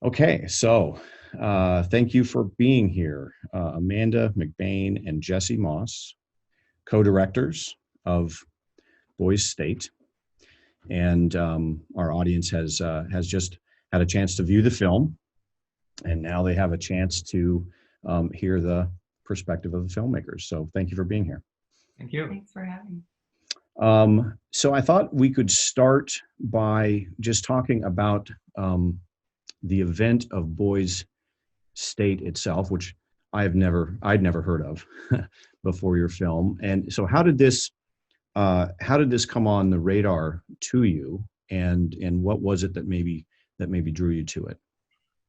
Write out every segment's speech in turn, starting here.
Okay, so thank you for being here, Amanda McBaine and Jesse Moss, co-directors of Boys State, and our audience has just had a chance to view the film, and now they have a chance to hear the perspective of the filmmakers. So thank you for being here. Thank you. Thanks for having me. So I thought we could start by just talking about the event of Boys State itself, which I'd never heard of before your film. And so how did this come on the radar to you, and what was it that maybe drew you to it?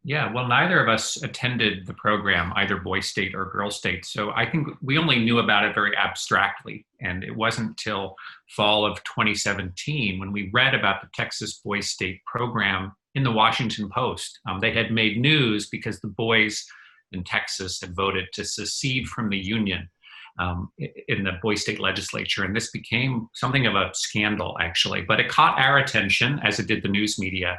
Yeah, well, neither of us attended the program, either Boy State or Girl State. So I think we only knew about it very abstractly. And it wasn't till fall of 2017 when we read about the Texas Boy State program in the Washington Post. They had made news because the boys in Texas had voted to secede from the Union in the Boy State legislature. And this became something of a scandal, actually. But it caught our attention, as it did the news media.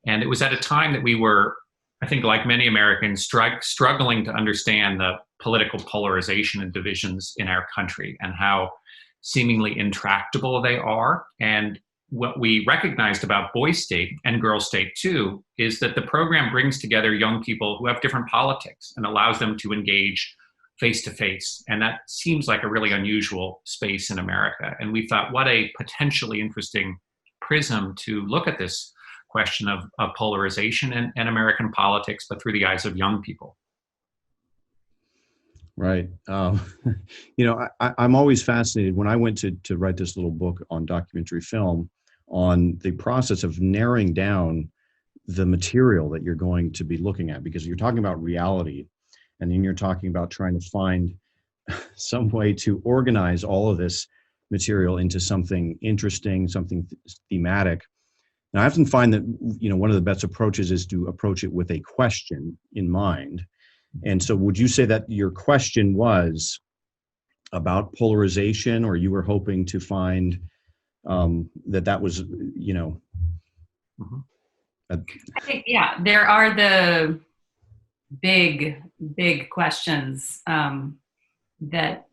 And it was at a time that we were, I think, like many Americans, struggling to understand the political polarization and divisions in our country and how seemingly intractable they are. And what we recognized about Boy State and Girl State too is that the program brings together young people who have different politics and allows them to engage face to face. And that seems like a really unusual space in America. And we thought, what a potentially interesting prism to look at this question of polarization and American politics, but through the eyes of young people. Right. I'm always fascinated when I went to write this little book on documentary film, on the process of narrowing down the material that you're going to be looking at, because you're talking about reality, and then you're talking about trying to find some way to organize all of this material into something interesting, something thematic. Now, I often find that, one of the best approaches is to approach it with a question in mind. And so would you say that your question was about polarization, or you were hoping to find that was, Mm-hmm. I think, yeah, there are the big questions that,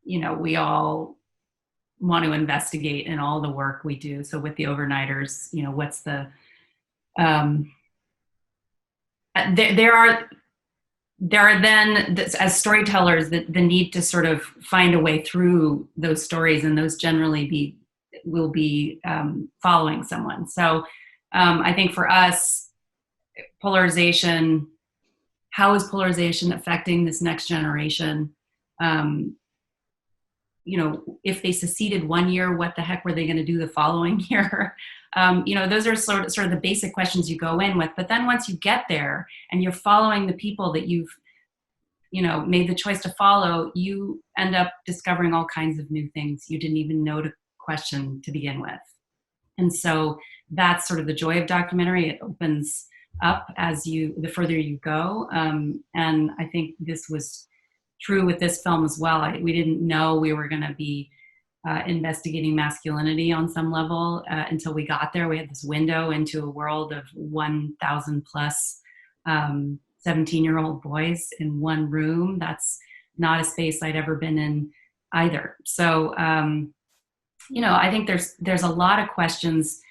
we all want to investigate in all the work we do. So with the overnighters, what's the, there are then, as storytellers, the need to sort of find a way through those stories, and those generally will be following someone. So I think for us, polarization, how is polarization affecting this next generation? If they seceded one year, what the heck were they going to do the following year? Those are sort of the basic questions you go in with. But then once you get there and you're following the people that you've, made the choice to follow, you end up discovering all kinds of new things you didn't even know to question to begin with. And so that's sort of the joy of documentary. It opens up the further you go. And I think this was true with this film as well. We didn't know we were going to be investigating masculinity on some level until we got there. We had this window into a world of 1,000 plus 17-year-old boys in one room. That's not a space I'd ever been in either. So, I think there's a lot of questions.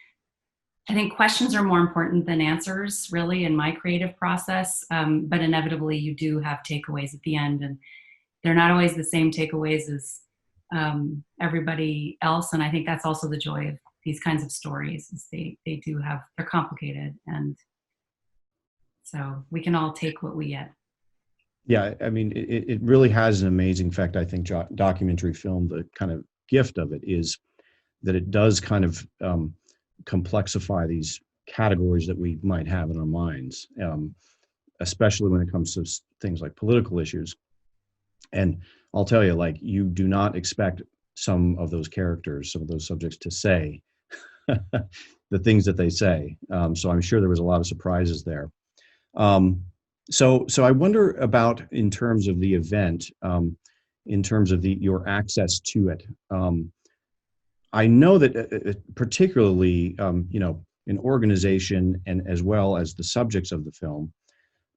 I think questions are more important than answers, really, in my creative process. But inevitably, you do have takeaways at the end, and they're not always the same takeaways as everybody else. And I think that's also the joy of these kinds of stories, is they're complicated, and so we can all take what we get. Yeah, I mean, it really has an amazing effect. I think documentary film, the kind of gift of it is that it does kind of complexify these categories that we might have in our minds, especially when it comes to things like political issues. And I'll tell you, like, you do not expect some of those characters, some of those subjects to say the things that they say. So I'm sure there was a lot of surprises there. So I wonder about, in terms of the event, in terms of your access to it. I know that particularly, an organization and as well as the subjects of the film,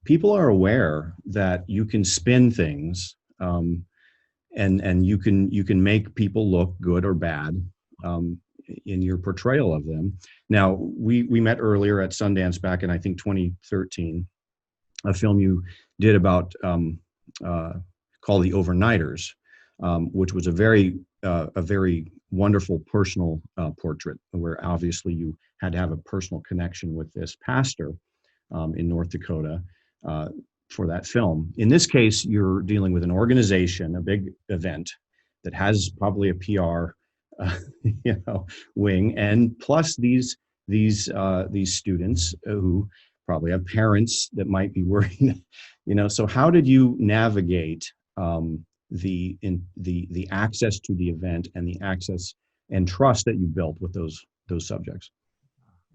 people are aware that you can spin things, and you can make people look good or bad in your portrayal of them. Now, we met earlier at Sundance back in, I think, 2013, a film you did about called The Overnighters, which was a very wonderful personal portrait, where obviously you had to have a personal connection with this pastor in North Dakota for that film. In this case, you're dealing with an organization, a big event that has probably a PR wing, and plus these students who probably have parents that might be worried. So how did you navigate the access to the event and the access and trust that you built with those subjects?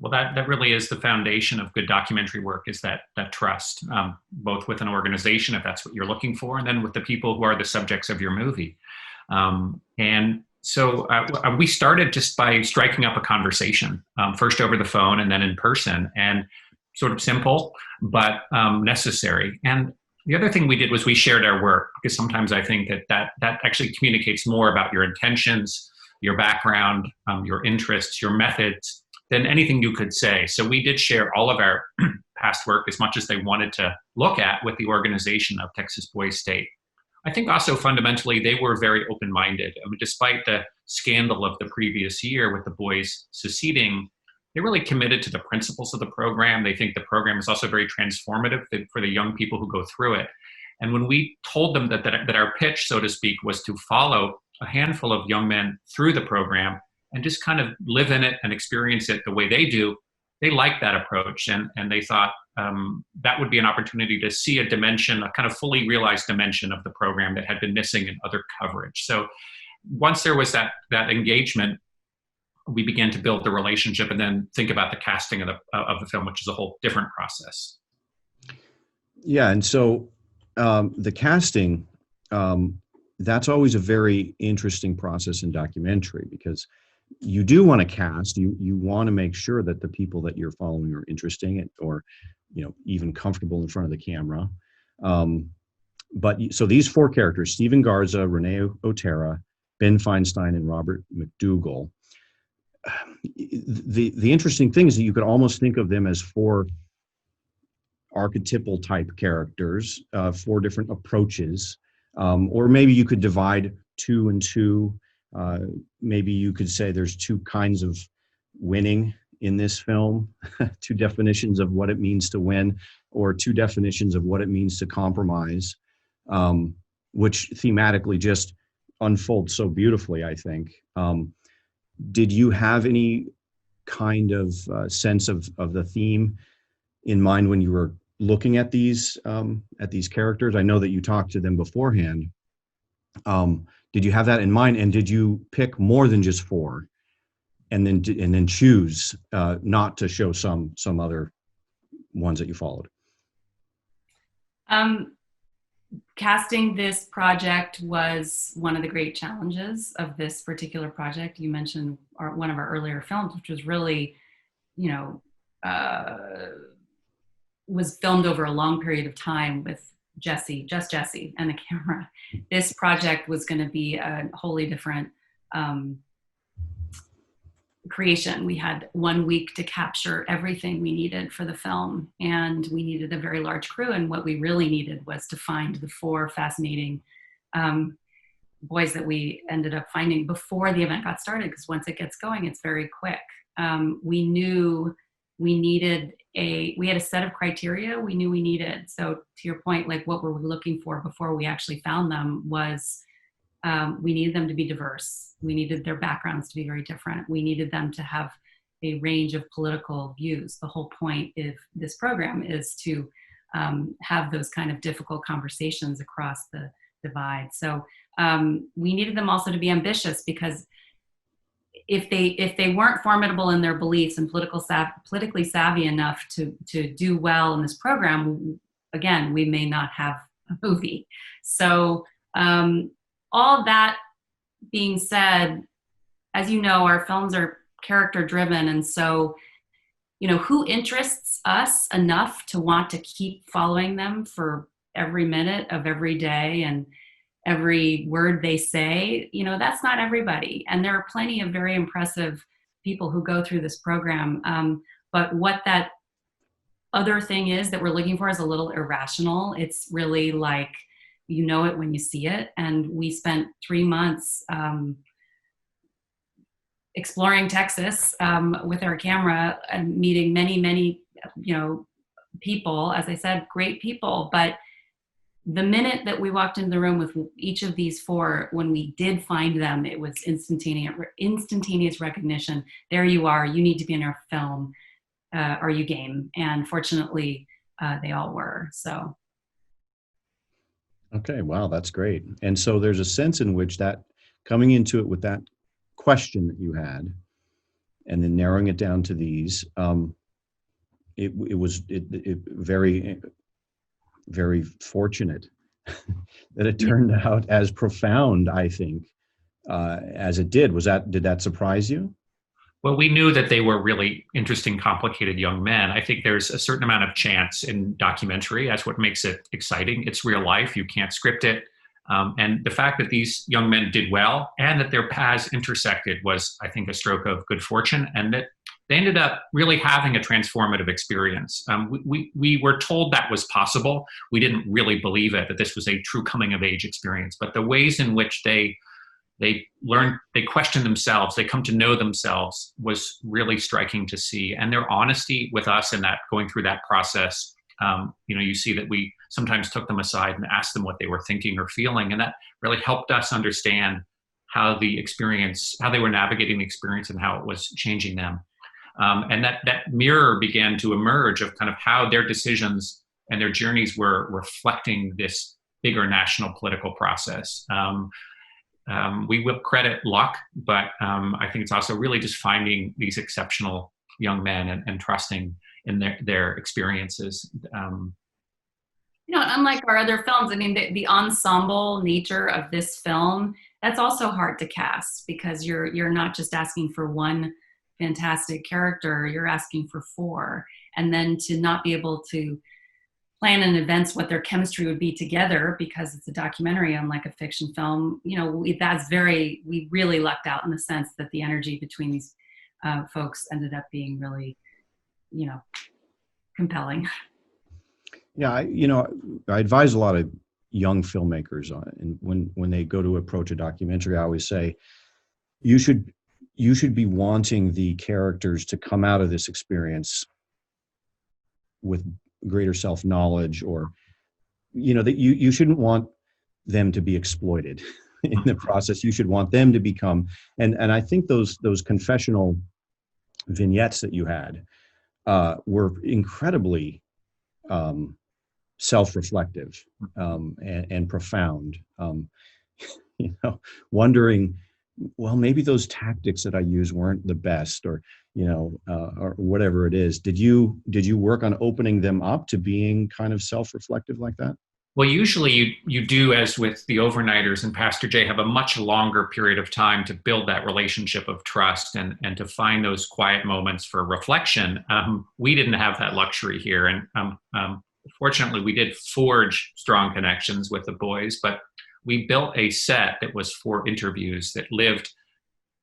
Well, that really is the foundation of good documentary work, is that trust, both with an organization, if that's what you're looking for, and then with the people who are the subjects of your movie. And so we started just by striking up a conversation, first over the phone and then in person, and sort of simple, but necessary. And the other thing we did was we shared our work, because sometimes I think that actually communicates more about your intentions, your background, your interests, your methods, than anything you could say. So we did share all of our past work as much as they wanted to look at with the organization of Texas Boys State. I think also fundamentally they were very open-minded. I mean, despite the scandal of the previous year with the boys seceding, they really committed to the principles of the program. They think the program is also very transformative for the young people who go through it. And when we told them that our pitch, so to speak, was to follow a handful of young men through the program and just kind of live in it and experience it the way they do, they liked that approach. And they thought that would be an opportunity to see a dimension, a kind of fully realized dimension of the program that had been missing in other coverage. So once there was that engagement, we began to build the relationship and then think about the casting of the film, which is a whole different process. Yeah, and so the casting, that's always a very interesting process in documentary, because you do want to cast, you want to make sure that the people that you're following are interesting or even comfortable in front of the camera. So these four characters, Stephen Garza, Renee Otera, Ben Feinstein, and Robert McDougall, the interesting thing is that you could almost think of them as four archetypal type characters, four different approaches, or maybe you could divide two and two. Maybe you could say there's two kinds of winning in this film, two definitions of what it means to win, or two definitions of what it means to compromise, which thematically just unfolds so beautifully, I think. Did you have any kind of sense of the theme in mind when you were looking at these characters? I know that you talked to them beforehand. Did you have that in mind, and did you pick more than just four, and then choose not to show some other ones that you followed? Casting this project was one of the great challenges of this particular project. You mentioned one of our earlier films, which was really, was filmed over a long period of time with just Jesse and the camera. This project was going to be a wholly different creation. We had 1 week to capture everything we needed for the film, and we needed a very large crew. And what we really needed was to find the four fascinating boys that we ended up finding before the event got started, because once it gets going, it's very quick. We knew we had a set of criteria we knew we needed. So to your point, like what were we looking for before we actually found them was we needed them to be diverse. We needed their backgrounds to be very different. We needed them to have a range of political views. The whole point of this program is to have those kind of difficult conversations across the divide. So we needed them also to be ambitious, because if they weren't formidable in their beliefs and politically savvy enough to do well in this program, again, we may not have a movie. So all that being said, as you know, our films are character driven, and so who interests us enough to want to keep following them for every minute of every day and every word they say. That's not everybody. And there are plenty of very impressive people who go through this program. But what that other thing is that we're looking for is a little irrational. It's really like, it when you see it. And we spent 3 months exploring Texas with our camera and meeting many, many, people, as I said, great people. But the minute that we walked into the room with each of these 4, when we did find them, it was instantaneous recognition. There you are. You need to be in our film. Are you game? And fortunately, they all were. So. Okay, wow, that's great. And so there's a sense in which that coming into it with that question that you had, and then narrowing it down to these, it was very, very fortunate that it turned out as profound, I think, as it did. Did that surprise you? Well, we knew that they were really interesting, complicated young men. I think there's a certain amount of chance in documentary. That's what makes it exciting. It's real life. You can't script it. And the fact that these young men did well and that their paths intersected was, I think, a stroke of good fortune, and that they ended up really having a transformative experience. We were told that was possible. We didn't really believe it, that this was a true coming of age experience. But the ways in which they learn, they question themselves, they come to know themselves, was really striking to see. And their honesty with us in that, going through that process, you see that we sometimes took them aside and asked them what they were thinking or feeling. And that really helped us understand how they were navigating the experience and how it was changing them. And that mirror began to emerge of kind of how their decisions and their journeys were reflecting this bigger national political process. We will credit luck, but I think it's also really just finding these exceptional young men and trusting in their experiences. Unlike our other films, I mean, the ensemble nature of this film, that's also hard to cast, because you're not just asking for one fantastic character, you're asking for 4. And then to not be able to plan in advance what their chemistry would be together, because it's a documentary unlike a fiction film, we really lucked out in the sense that the energy between these folks ended up being really, compelling. Yeah, I advise a lot of young filmmakers on, and when they go to approach a documentary, I always say, you should be wanting the characters to come out of this experience with greater self-knowledge, or that you shouldn't want them to be exploited in the process. You should want them to become, and I think those confessional vignettes that you had were incredibly self-reflective and profound. Wondering, well, maybe those tactics that I use weren't the best, or or whatever it is. Did you work on opening them up to being kind of self-reflective like that? Well, usually you do, as with the overnighters and Pastor Jay, have a much longer period of time to build that relationship of trust and to find those quiet moments for reflection. We didn't have that luxury here. And fortunately, we did forge strong connections with the boys, but we built a set that was 4 interviews that lived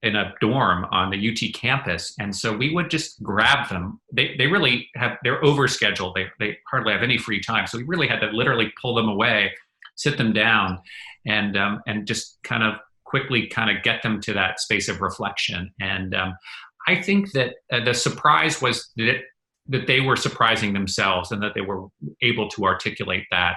in a dorm on the UT campus. And so we would just grab them. They're overscheduled. They hardly have any free time. So we really had to literally pull them away, sit them down, and just kind of quickly kind of get them to that space of reflection. And I think that the surprise was that they were surprising themselves, and that they were able to articulate that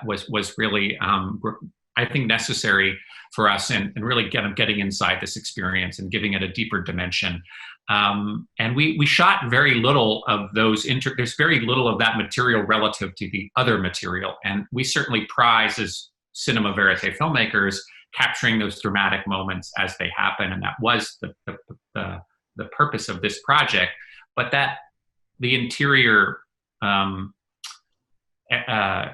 was really, I think, necessary for us, and really getting inside this experience and giving it a deeper dimension. And we shot very little of those, there's very little of that material relative to the other material. And we certainly prize, as cinema verite filmmakers, capturing those dramatic moments as they happen. And that was the purpose of this project. But that the interior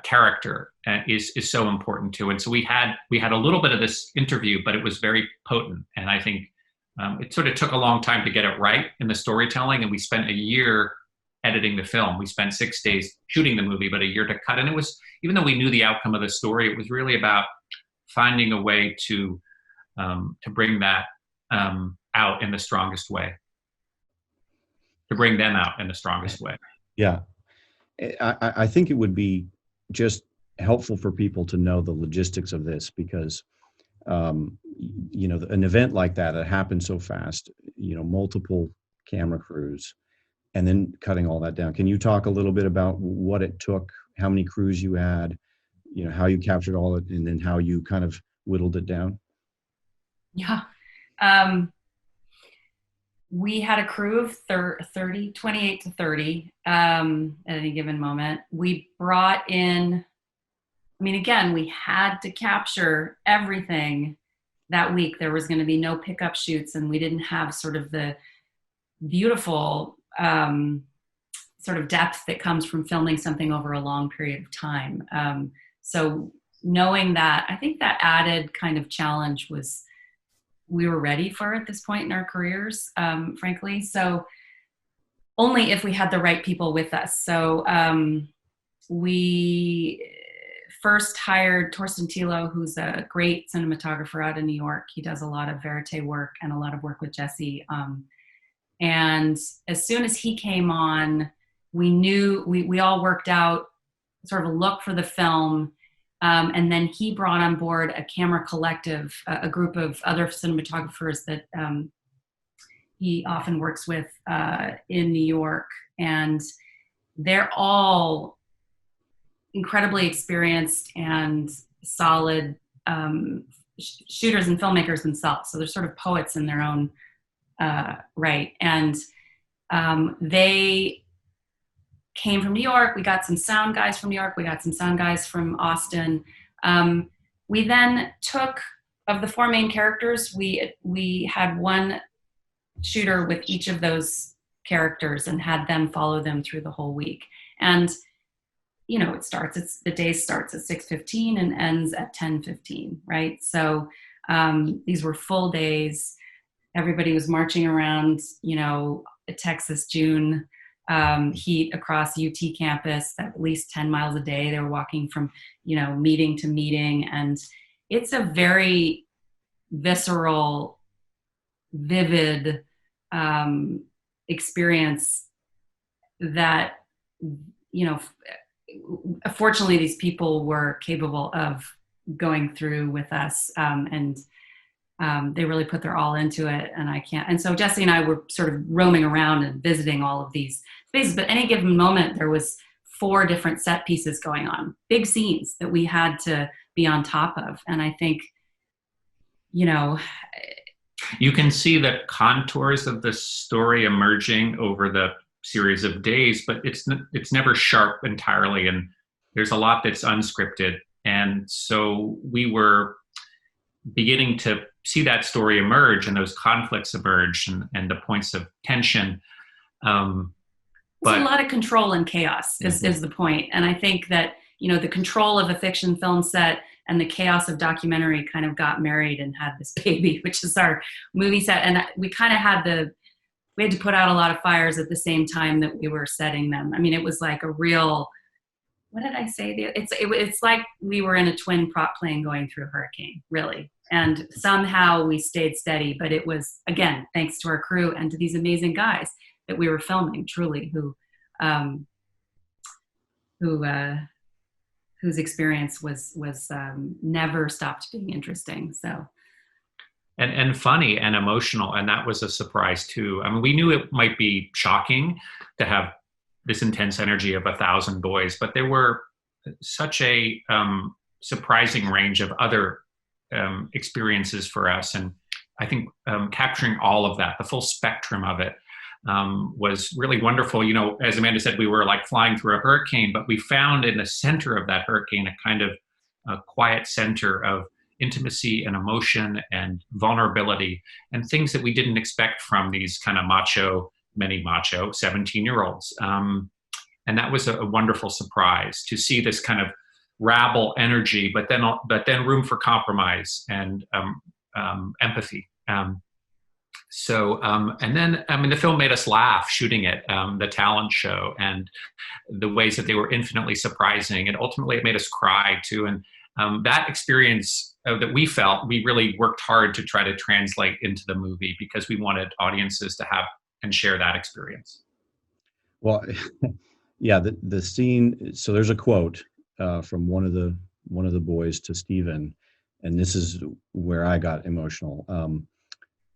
character is so important too. And so we had a little bit of this interview, but it was very potent. And I think it sort of took a long time to get it right in the storytelling, and we spent a year editing the film. We spent 6 days shooting the movie, but a year to cut. And it was, even though we knew the outcome of the story, it was really about finding a way to bring that out in the strongest way, to bring them out in the strongest way. Yeah. I think it would be just helpful for people to know the logistics of this, because an event like that happened so fast, multiple camera crews, and then cutting all that down. Can you talk a little bit about what it took, how many crews you had, how you captured all it, and then how you kind of whittled it down? Yeah. We had a crew of 28 to 30 at any given moment. We brought in, again, we had to capture everything that week. There was going to be no pickup shoots, and we didn't have sort of the beautiful sort of depth that comes from filming something over a long period of time. So knowing that, I think that added kind of challenge was we were ready for at this point in our careers, frankly. So only if we had the right people with us. So we first hired Torsten Tilo, who's a great cinematographer out of New York. He does a lot of verite work and a lot of work with Jesse. And as soon as he came on, we knew, we all worked out sort of a look for the film. And then he brought on board a camera collective, a group of other cinematographers that he often works with in New York. And they're all incredibly experienced and solid shooters and filmmakers themselves. So they're sort of poets in their own right. And they came from New York. We got some sound guys from New York. We got some sound guys from Austin. We then took, of the 4 main characters, we had one shooter with each of those characters and had them follow them through the whole week. And the day starts at 6:15 and ends at 10:15, right? So these were full days. Everybody was marching around, Texas June heat across UT campus, at least 10 miles a day. They were walking from, meeting to meeting. And it's a very visceral, vivid experience that, fortunately, these people were capable of going through with us, and they really put their all into it. And so Jesse and I were sort of roaming around and visiting all of these spaces, but any given moment, there was 4 different set pieces going on, big scenes that we had to be on top of. And I think, you can see the contours of the story emerging over the series of days, but it's never sharp entirely, and there's a lot that's unscripted. And so we were beginning to see that story emerge and those conflicts emerge and the points of tension. There's a lot of control and chaos is the point. And I think that, the control of a fiction film set and the chaos of documentary kind of got married and had this baby, which is our movie set. And we kind of we had to put out a lot of fires at the same time that we were setting them. It was like a real, what did I say? It's like we were in a twin prop plane going through a hurricane, really. And somehow we stayed steady, but it was, again, thanks to our crew and to these amazing guys that we were filming, truly, whose experience was never stopped being interesting. So. And funny and emotional, and that was a surprise too. We knew it might be shocking to have this intense energy of 1,000 boys, but there were such a surprising range of other experiences for us. And I think capturing all of that, the full spectrum of it, was really wonderful. As Amanda said, we were like flying through a hurricane, but we found in the center of that hurricane a kind of a quiet center of intimacy and emotion and vulnerability and things that we didn't expect from these kind of many macho 17-year-olds. And that was a wonderful surprise to see this kind of rabble energy, but then room for compromise and empathy. So, and then, I mean, the film made us laugh shooting it, the talent show, and the ways that they were infinitely surprising. And ultimately, it made us cry too. And that experience that we felt, we really worked hard to try to translate into the movie because we wanted audiences to have and share that experience. Well, yeah, the scene. So there's a quote from one of the boys to Stephen, and this is where I got emotional.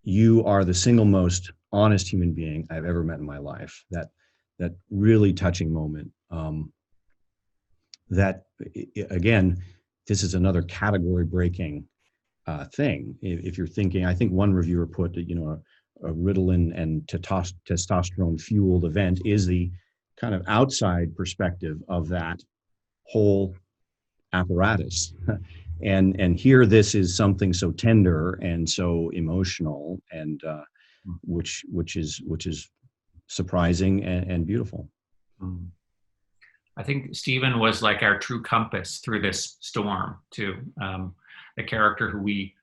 You are the single most honest human being I've ever met in my life. That really touching moment. That again, this is another category breaking thing. If you're thinking, I think one reviewer put, a Ritalin and testosterone fueled event is the kind of outside perspective of that whole apparatus. And here, this is something so tender and so emotional, and which is surprising and beautiful. I think Stephen was like our true compass through this storm too. A character who we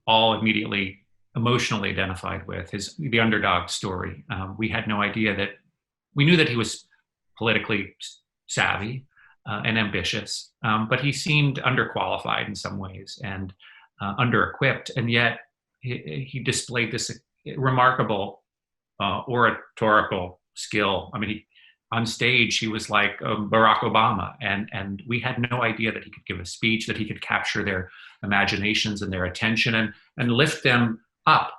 all immediately emotionally identified with, the underdog story. We had no idea that, we knew that he was politically savvy and ambitious, but he seemed underqualified in some ways and under-equipped, and yet he displayed this remarkable oratorical skill. I mean, on stage, he was like Barack Obama, and we had no idea that he could give a speech, that he could capture their imaginations and their attention and lift them up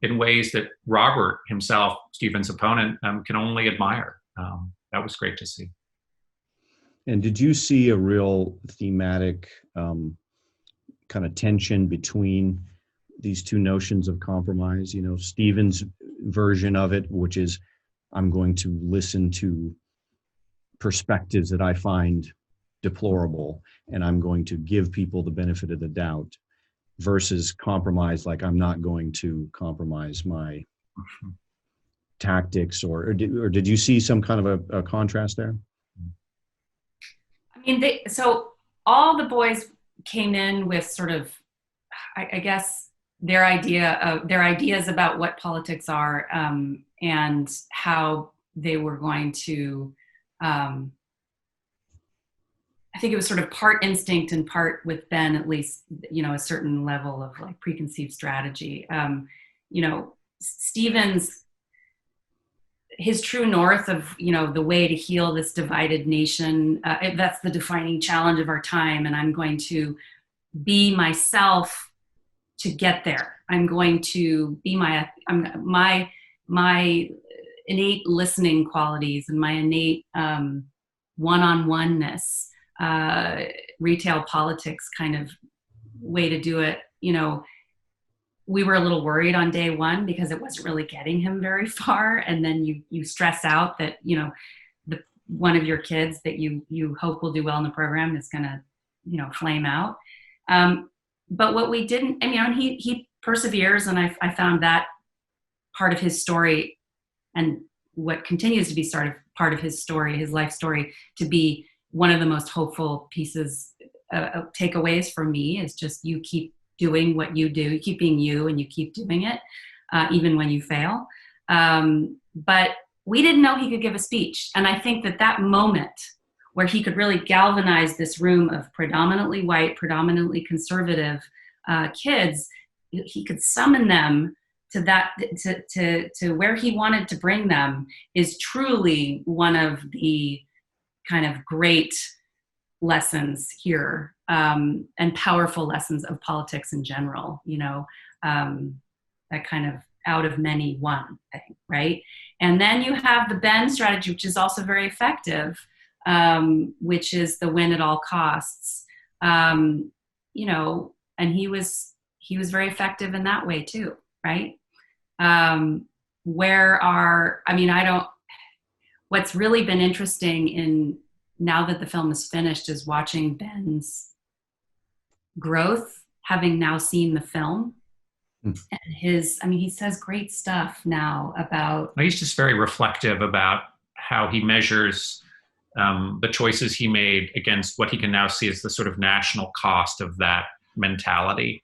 in ways that Robert himself, Stephen's opponent, can only admire. That was great to see. And did you see a real thematic kind of tension between these two notions of compromise? Stephen's version of it, which is, I'm going to listen to perspectives that I find deplorable, and I'm going to give people the benefit of the doubt, versus compromise, like I'm not going to compromise my tactics, or did you see some kind of a contrast there? I mean, so all the boys came in with sort of, I guess, their ideas about what politics are, and how they were going to, I think it was sort of part instinct and part, with Ben at least, a certain level of like preconceived strategy. Stephen's, his true north of, the way to heal this divided nation, that's the defining challenge of our time, and I'm going to be myself to get there. I'm going to be my innate listening qualities and my innate one-on-oneness, retail politics kind of way to do it. We were a little worried on day one because it wasn't really getting him very far. And then you stress out that, one of your kids that you hope will do well in the program is going to, flame out. But what we didn't, and he perseveres, and I found that part of his story, and what continues to be part of his story, his life story, to be one of the most hopeful pieces, takeaways for me, is just, you keep doing what you do, you keep being you, and you keep doing it, even when you fail. But we didn't know he could give a speech. And I think that moment where he could really galvanize this room of predominantly white, predominantly conservative kids, he could summon them to that, to where he wanted to bring them, is truly one of the kind of great lessons here, and powerful lessons of politics in general, that kind of out of many one thing, right? And then you have the Ben strategy, which is also very effective, which is the win at all costs, and he was very effective in that way too, right? What's really been interesting in, now that the film is finished, is watching Ben's growth, having now seen the film. And he says great stuff now about... He's just very reflective about how he measures the choices he made against what he can now see as the sort of national cost of that mentality.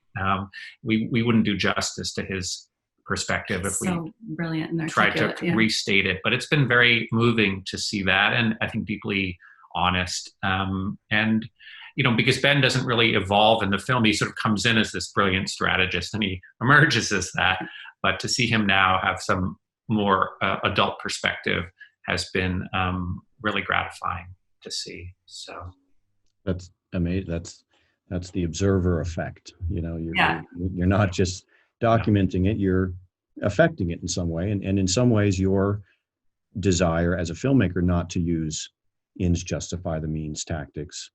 We wouldn't do justice to his perspective if So we brilliant and tried to articulate, yeah. restate it. But it's been very moving to see that, and I think deeply honest. And because Ben doesn't really evolve in the film, he sort of comes in as this brilliant strategist, and he emerges as that. But to see him now have some more adult perspective has been really gratifying to see. So That's amazing. That's the observer effect. Yeah. You're not just documenting it, you're affecting it in some way. And in some ways, your desire as a filmmaker not to use ends justify the means tactics,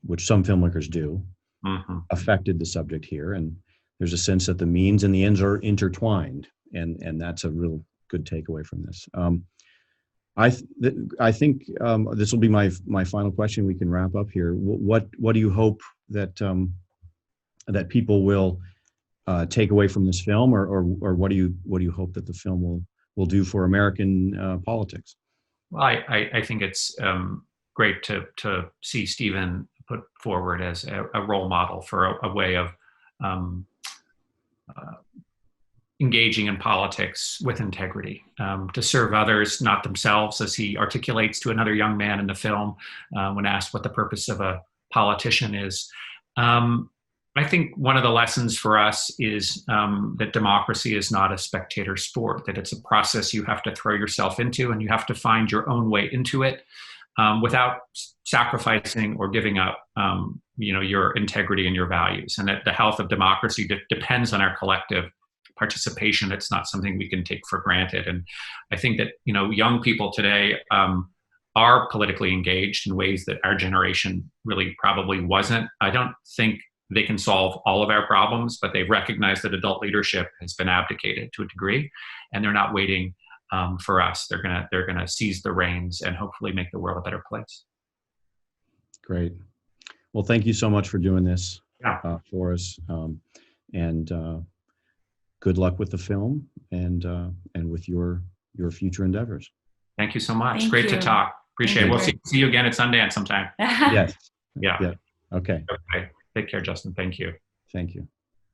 which some filmmakers do, affected the subject here. And there's a sense that the means and the ends are intertwined. And that's a real good takeaway from this. I think this will be my final question. We can wrap up here. What do you hope that that people will take away from this film, or what do you hope that the film will do for American politics? Well, I think it's great to see Stephen put forward as a role model for a way of engaging in politics with integrity, to serve others, not themselves, as he articulates to another young man in the film when asked what the purpose of a politician is. I think one of the lessons for us is that democracy is not a spectator sport, that it's a process you have to throw yourself into, and you have to find your own way into it without sacrificing or giving up your integrity and your values. And that the health of democracy depends on our collective participation. It's not something we can take for granted. And I think that young people today are politically engaged in ways that our generation really probably wasn't. I don't think they can solve all of our problems, but they've recognized that adult leadership has been abdicated to a degree, and they're not waiting for us. They're gonna seize the reins and hopefully make the world a better place. Great. Well, thank you so much for doing this for us, and good luck with the film and with your future endeavors. Thank you so much. Thank Great you. to talk. Appreciate it. We'll see you again at Sundance sometime. Yes. Yeah. Okay. Okay. Take care, Justin. Thank you. Thank you.